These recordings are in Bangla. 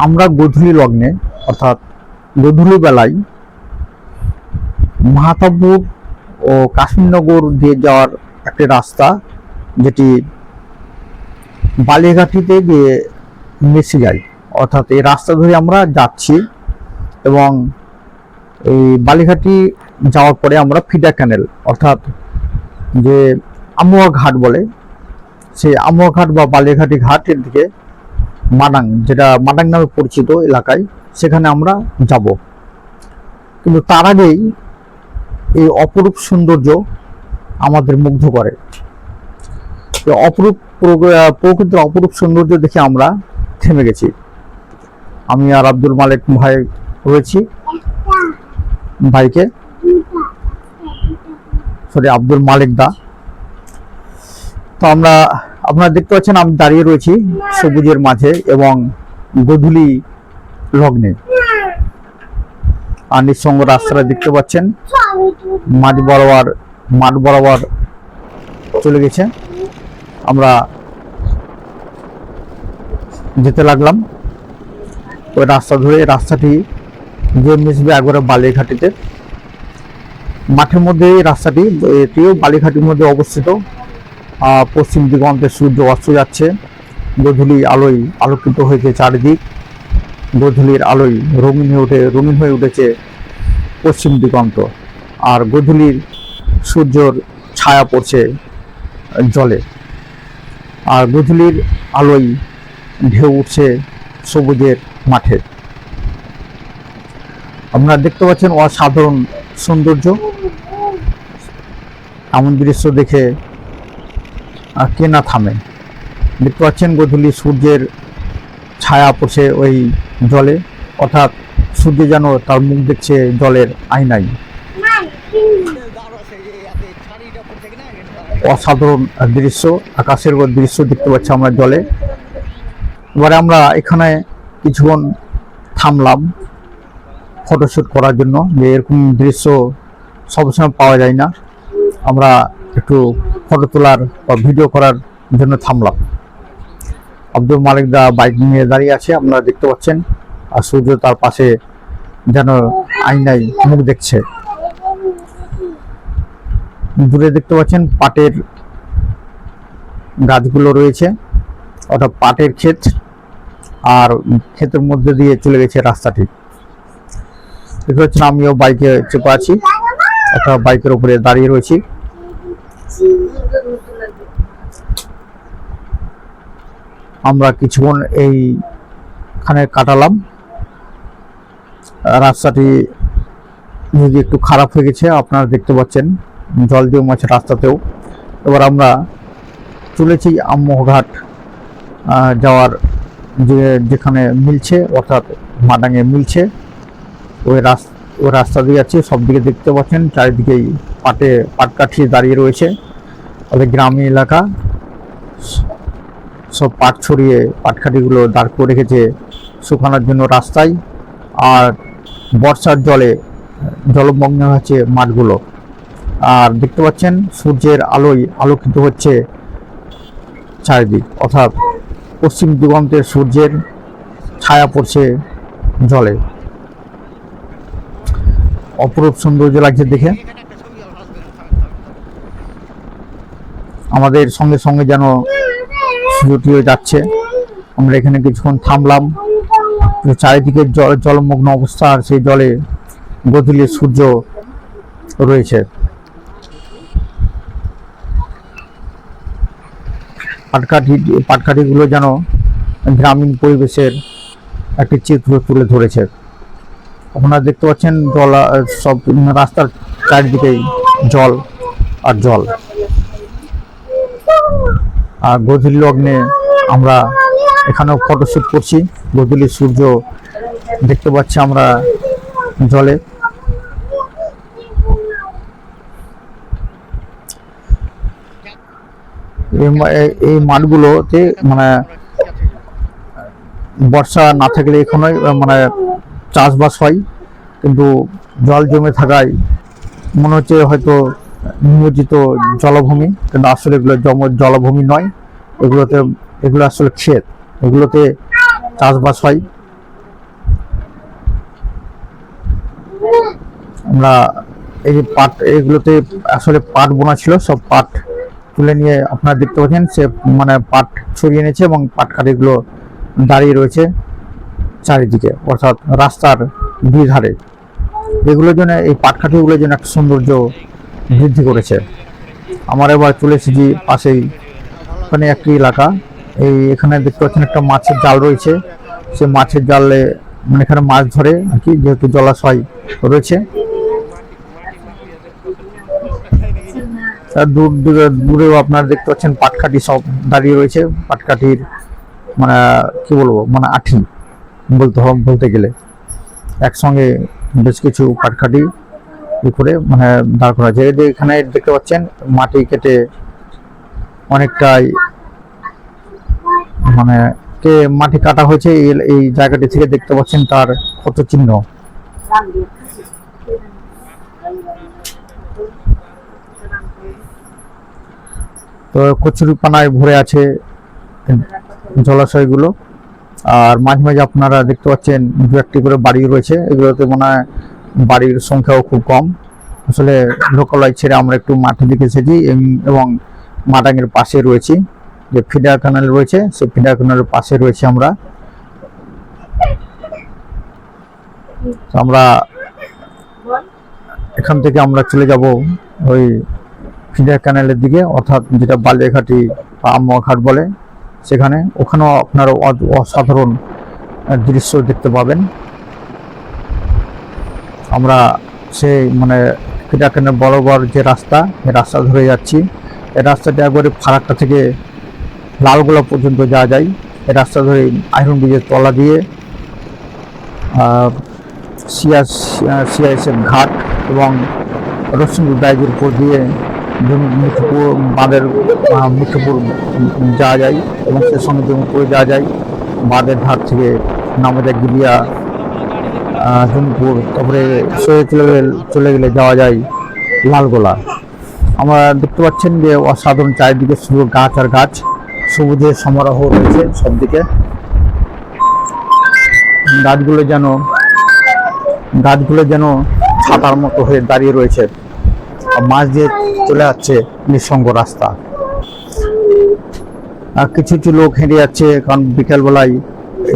আমরা গোধূলি লগ্নে অর্থাৎ গোধূলি বেলায় মাহাতাবপুর ও কাশ্মীরনগর দিয়ে যাওয়ার একটি রাস্তা, যেটি বালিয়াঘাটিতে গিয়ে মিশে যায়। অর্থাৎ এই রাস্তা ধরে আমরা যাচ্ছি এবং এই বালিঘাটি যাওয়ার পরে আমরা ফিডা ক্যানেল অর্থাৎ যে আমুয়া ঘাট বলে, সেই আমুয়া ঘাট বা বালিঘাটি ঘাটের দিকে মাডাং, যেটা মাডাং নামে পরিচিত এলাকায়, সেখানে আমরা যাব। কিন্তু তার আগেই এই অপরূপ সৌন্দর্য আমাদের মুগ্ধ করে। অপরূপ প্রকৃতির অপরূপ সৌন্দর্য দেখে আমরা থেমে গেছি। আমি আর আব্দুল মালিক ভাই রয়েছি, ভাইকে আব্দুল মালিক দা। তো আপনারা দেখতে পাচ্ছেন আমি দাঁড়িয়ে রয়েছি সবুজের মাঝে এবং গোধূলি লগ্নে। আর নিঃসঙ্গ রাস্তাটা দেখতে পাচ্ছেন মাঠ বরাবর চলে গেছে। আমরা যেতে লাগলাম ওই রাস্তা ধরে। রাস্তাটি যে মিশবে একবারে বালিঘাটিতে, মাঠের মধ্যে এই রাস্তাটি, এটিও বালিঘাটির মধ্যে অবস্থিত। পশ্চিম দিগন্তে সূর্য অস্ত যাচ্ছে, গোধূলি আলোয় আলোকিত হয়েছে চারিদিক। গোধূলির আলোয় রঙিন হয়ে উঠেছে পশ্চিম দিগন্ত, আর গোধূলির সূর্যর ছায়া পড়ছে জলে, আর গোধূলির আলোয় ঢেউ উঠছে সবুজের মাঠে। আপনারা দেখতে পাচ্ছেন অসাধারণ সৌন্দর্য। এমন দৃশ্য দেখে কে না থামে। দেখতে পাচ্ছেন গোধূলি সূর্যের ছায়া পড়ছে ওই জলে, অর্থাৎ সূর্য যেন তার মুখ দেখছে জলের আয়নায়। অসাধারণ দৃশ্য, আকাশের দৃশ্য দেখতে পাচ্ছি আমরা জলে। এবারে আমরা এখানে কিছুক্ষণ থামলাম ফটোশ্যুট করার জন্য, যে এরকম দৃশ্য সবসময় পাওয়া যায় না। আমরা একটু ফটো তোলার বা ভিডিও করার জন্য থামলাম। আব্দুল মালিক দা বাইক নিয়ে দাঁড়িয়ে আছে, আপনারা দেখতে পাচ্ছেন, আর সূর্য তার পাশে যেন আয়নায় মুখ দেখছে। দূরে দেখতে পাচ্ছেন পাটের গাছগুলো রয়েছে, অর্থাৎ পাটের ক্ষেত, আর ক্ষেতের মধ্যে দিয়ে চলে গেছে রাস্তাটি। দেখতে পাচ্ছেন আমিও বাইকে চেপে আছি, অর্থাৎ বাইকের উপরে দাঁড়িয়ে রয়েছি। আমরা কিছুক্ষণ এইখানে কাটালাম। রাস্তাটি যদি একটু খারাপ হয়ে গেছে, আপনারা দেখতে পাচ্ছেন জল দিয়ে মাছ রাস্তাতেও। এবার আমরা চলেছি আমুয়াঘাট যাওয়ার যেখানে মিলছে, অর্থাৎ মাডাঙে মিলছে, ওই রাস্তা দিয়ে যাচ্ছে। সব দিকে দেখতে পাচ্ছেন চারিদিকেই পাটকাঠি দাঁড়িয়ে রয়েছে। ওদের গ্রামীণ এলাকা, সব পাট ছড়িয়ে পাটকাঠিগুলো দাঁড় করে রেখেছে শুকানোর জন্য রাস্তায়। আর বর্ষার জলে জলমগ্ন হচ্ছে মাঠগুলো। আর দেখতে পাচ্ছেন সূর্যের আলোয় আলোকিত হচ্ছে চারিদিক, অর্থাৎ পশ্চিম দিগন্তের সূর্যের ছায়া পড়ছে জলে। অপরূপ সৌন্দর্য লাগছে দেখে। আমাদের সঙ্গে সঙ্গে যেন সূর্যটিও যাচ্ছে। আমরা এখানে কিছুক্ষণ থামলাম, চারিদিকে জলমগ্ন অবস্থা, আর সেই জলে গোধূলির সূর্য রয়েছে। পাটকাঠিগুলো যেন গ্রামীণ পরিবেশের একটি চিত্র তুলে ধরেছে। আপনারা দেখতে পাচ্ছেন সব রাস্তার চারিদিকেই জল আর জল। আর গোধূলি লগ্নে আমরা এখানেও ফটোশ্যুট করছি। গোধূলির সূর্য দেখতে পাচ্ছি আমরা জলে। এই মাঠগুলোতে মানে বর্ষা না থাকলে এখানে মানে চাষবাস হয়, কিন্তু জল জমে থাকায় মনে হচ্ছে হয়তো নিয়োজিত জলভূমি, কিন্তু আসলে এগুলো জলভূমি নয়। এগুলো আসলে ক্ষেত, এগুলোতে চাষবাস হয়। আমরা এই যে পাট, এগুলোতে আসলে পাট বোনা ছিল, সব পাট তুলে নিয়ে আপনারা দেখতে পাচ্ছেন সে মানে পাট ছড়িয়ে এনেছে এবং পাট কাঠিগুলো দাঁড়িয়ে রয়েছে চারিদিকে, অর্থাৎ রাস্তার দুই ধারে। এগুলোর জন্য, এই পাটকাঠিগুলোর জন্য একটা সৌন্দর্য বৃদ্ধি করেছে। আমার এবার চলে এসেছি পাশেই, ওখানে একটি এলাকা, এই এখানে দেখতে পাচ্ছেন একটা মাছের জাল রয়েছে। সে মাছের জালে মানে এখানে মাছ ধরে আর কি, যেহেতু জলাশয় রয়েছে। আর দূরেও আপনারা দেখতে পাচ্ছেন পাটকাঠি সব দাঁড়িয়ে রয়েছে। পাটকাঠির মানে কি বলবো, মানে আঠি বলতে গেলে একসঙ্গে বেশ কিছু পাটকাঠি করে মানে দাঁড় করা যায়। এখানে দেখতে পাচ্ছেন মাটি কেটে অনেকটাই মানে মাটি কাটা হয়েছে। এই জায়গাটি থেকে দেখতে পাচ্ছেন তার ক্ষত চিহ্ন। তো কচুরিপানায় ভরে আছে জলাশয়গুলো। আর মাঝে মাঝে আপনারা দেখতে পাচ্ছেন দু একটি করে বাড়ি রয়েছে। এগুলোতে মনে হয় বাড়ির সংখ্যাও খুব কম। আসলে লোকালয় ছেড়ে আমরা একটু মাঠের দিকে এসেছি এবং মাটাঙ্গের পাশে রয়েছি, যে ফিডার ক্যানেল রয়েছে সেই ফিডার ক্যানেলের পাশে রয়েছে আমরা। আমরা এখান থেকে আমরা চলে যাব ওই ফিডার ক্যানেলের দিকে, অর্থাৎ যেটা বালিয়াঘাটি বা আমুয়াঘাট বলে সেখানে। ওখানেও আপনারা অসাধারণ দৃশ্য দেখতে পাবেন। আমরা সেই মানে ফিডার ক্যানেল বরাবর যে রাস্তা, এই রাস্তা ধরে যাচ্ছি। এই রাস্তাটি একবারে ফারাক্কা থেকে লালগোলা পর্যন্ত যাওয়া যায়। এই রাস্তা ধরে আয়রন ব্রিজের তলা দিয়ে সিআইএসএফ ঘাট এবং রসুনপুর ব্যাজের উপর দিয়ে মিঠপুর বাঁধের মিঠপুর যাওয়া যায় এবং সে সঙ্গে জমিপুরে যাওয়া যায়। বাঁধের ধার থেকে নামা যায় গিরিয়া, জমিপুর, তারপরে চলে গেলে যাওয়া যায় লালগোলা। আমরা দেখতে পাচ্ছেন যে অসাধারণ চারিদিকে শুধু গাছ আর গাছ, সবুজের সমারোহ রয়েছে সব দিকে। গাছগুলো যেন ছাতার মতো হয়ে দাঁড়িয়ে রয়েছে। মাছ দিয়ে চলে যাচ্ছে নিঃসঙ্গ রাস্তা। আর কিছু কিছু লোক হেঁটে যাচ্ছে, কারণ বিকেলবেলায়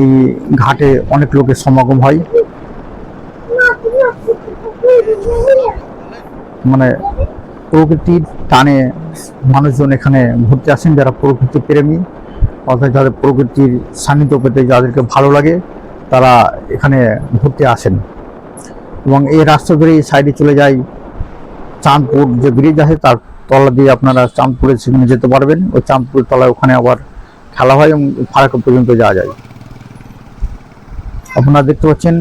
এই ঘাটে অনেক লোকের সমাগম হয়। মানে প্রকৃতির টানে মানুষজন এখানে ঘুরতে আসেন, যারা প্রকৃতি প্রেমী, অর্থাৎ যাদের প্রকৃতির সান্নিধ্য পেতে যাদেরকে ভালো লাগে তারা এখানে ঘুরতে আসেন। এবং এই রাস্তা ধরে এই সাইডে চলে যায় চাঁদপুর যে ব্রিজ আছে, তার তলা দিয়ে আপনারা চাঁদপুরে সেখানে যেতে পারবেন। ওই চাঁদপুরের তলায় ওখানে আবার খেলা হয় এবং ফারাক্কা পর্যন্ত যাওয়া যায়। আপনারা দেখতে পাচ্ছেন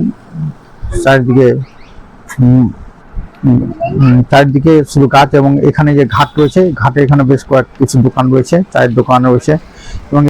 চারিদিকে শুধু গাছ, এবং এখানে যে ঘাট রয়েছে, ঘাটে এখানে বেশ কিছু দোকান রয়েছে, চায়ের দোকান রয়েছে এবং